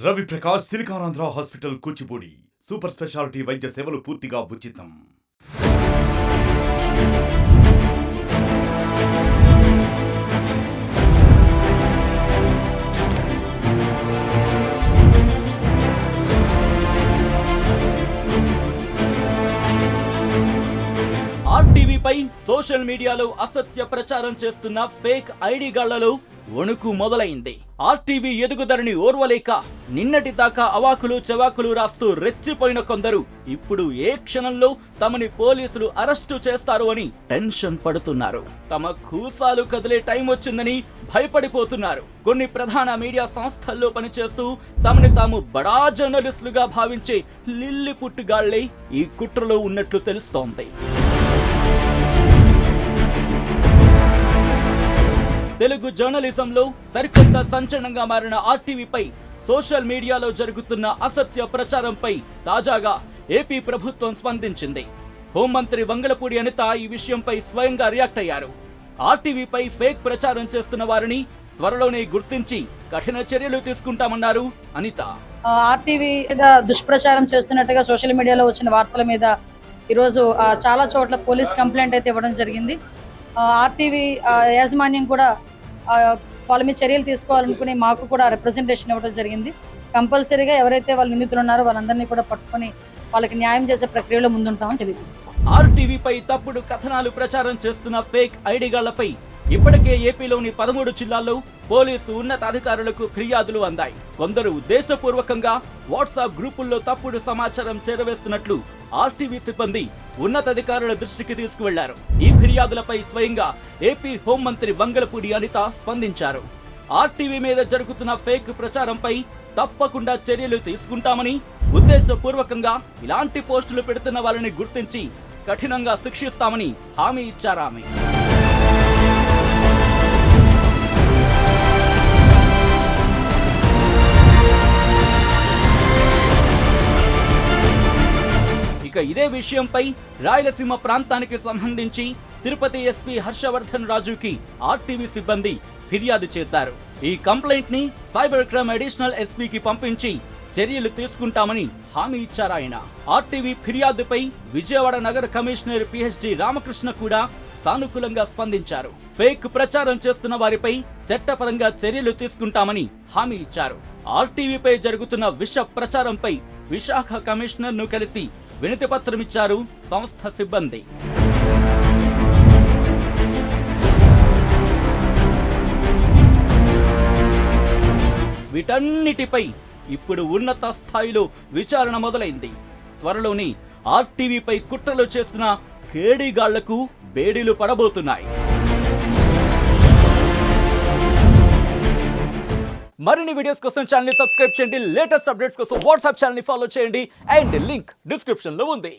Ravi Prakash Siliconandhra hospital Kuchipudi super speciality వైద్య సేవలు పూర్తిగా ఉచితం. ఆర్టీవీపై సోషల్ మీడియాలో అసత్య ప్రచారం చేస్తున్న ఫేక్ ఐడి గాళ్లలో వణుకు మొదలైంది. ఆర్టీవీ ఎదుగుదలని ఓర్వలేక నిన్నటి దాకా అవాకులు చవాకులు రాస్తూ రెచ్చిపోయిన కొందరు ఇప్పుడు ఏ క్షణంలో తమని పోలీసులు అరెస్టు చేస్తారు అని టెన్షన్ పడుతున్నారు. తమ కూసాలు కదిలే టైం వచ్చిందని భయపడిపోతున్నారు. కొన్ని ప్రధాన మీడియా సంస్థల్లో పనిచేస్తూ తమని తాము బడా జర్నలిస్టులుగా భావించే లిల్లి పుట్టుగాళ్లే ఈ కుట్రలో ఉన్నట్లు తెలుస్తోంది. తెలుగు జర్నలిజంలో సరికొత్త సంచలనంగా మారిన ఆర్టీవీపై సోషల్ మీడియాలో జరుగుతున్న అసత్య ప్రచారంపై తాజాగా ఏపీ ప్రభుత్వం స్పందించింది. హోంమంత్రి వంగలపూడి అనిత ఈ విషయంపై స్వయంగా రియాక్ట్ అయ్యారు. ఆర్టీవీపై ఫేక్ ప్రచారం చేస్తున్న వారిని త్వరలోనే గుర్తించి కఠిన చర్యలు తీసుకుంటామన్నారు అనిత. ఆర్టీవీ మీద దుష్ప్రచారం చేస్తున్నట్టుగా సోషల్ మీడియాలో వచ్చిన వార్తల మీద ఈరోజు చాలా చోట్ల పోలీస్ కంప్లైంట్ అయితే ఇవ్వడం జరిగింది. ఆర్టీవీ యాజమాన్యం కూడా వాళ్ళ మీద చర్యలు తీసుకోవాలనుకుని మాకు కూడా రిప్రజెంటేషన్ ఇవ్వడం జరిగింది. కంపల్సరీగా ఎవరైతే వాళ్ళు నిందితులు ఉన్నారో వాళ్ళందరినీ కూడా పట్టుకొని వాళ్ళకి న్యాయం చేసే ప్రక్రియలో ముందుంటామని తెలియజేసుకుంటాం. ఆర్టీవీపై తప్పుడు కథనాలు ప్రచారం చేస్తున్న ఫేక్ ఐడిగాళ్లపై ఇప్పటికే ఏపీలోని 13 జిల్లాల్లో పోలీసు ఉన్నతాధికారులకు ఫిర్యాదులు అందాయి. కొందరు ఉద్దేశపూర్వకంగా వాట్సాప్ గ్రూపుల్లో తప్పుడు సమాచారం చేరవేస్తున్నట్లు ఆర్టీవీ సిబ్బంది ఉన్నతాధికారుల దృష్టికి తీసుకువెళ్లారు. ఈ ఫిర్యాదులపై స్వయంగా ఏపీ హోంమంత్రి వంగలపూడి అనిత స్పందించారు. ఆర్టీవీ మీద జరుగుతున్న ఫేక్ ప్రచారంపై తప్పకుండా చర్యలు తీసుకుంటామని, ఉద్దేశపూర్వకంగా ఇలాంటి పోస్టులు పెడుతున్న వాళ్ళని గుర్తించి కఠినంగా శిక్షిస్తామని హామీ ఇచ్చారామె. ఇక ఇదే విషయంపై రాయలసీమ ప్రాంతానికి సంబంధించి తిరుపతి ఎస్పీ హర్షవర్ధన్ రాజుకి ఆర్టీవీ సిబ్బంది ఫిర్యాదు చేశారు. ఈ కంప్లైంట్ ని సైబర్ క్రైమ్ అడిషనల్ ఎస్పీకి పంపించి చర్యలు తీసుకుంటామని హామీ ఇచ్చారాయన. ఆర్టీవీ ఫిర్యాదుపై విజయవాడ నగర కమిషనర్ పిహెచ్డి రామకృష్ణ కూడా సానుకూలంగా స్పందించారు. ఫేక్ ప్రచారం చేస్తున్న వారిపై చట్టపరంగా చర్యలు తీసుకుంటామని హామీ ఇచ్చారు. ఆర్టీవీపై జరుగుతున్న విష ప్రచారంపై విశాఖ కమిషనర్ ను కలిసి వినతి పత్రం ఇచ్చారు సంస్థ సిబ్బంది. వీటన్నిటిపై ఇప్పుడు ఉన్నత స్థాయిలో విచారణ మొదలైంది. త్వరలోని ఆర్టీవీపై కుట్రలు చేస్తున్న కేడీగాళ్లకు బేడీలు పడబోతున్నాయి. మరిన్ని వీడియోస్ కోసం ఛానల్ ని సబ్స్క్రైబ్ చేయండి. లేటెస్ట్ అప్డేట్స్ కోసం వాట్సాప్ ఛానల్ ని ఫాలో చేయండి. అండ్ లింక్ డిస్క్రిప్షన్ లో ఉంది.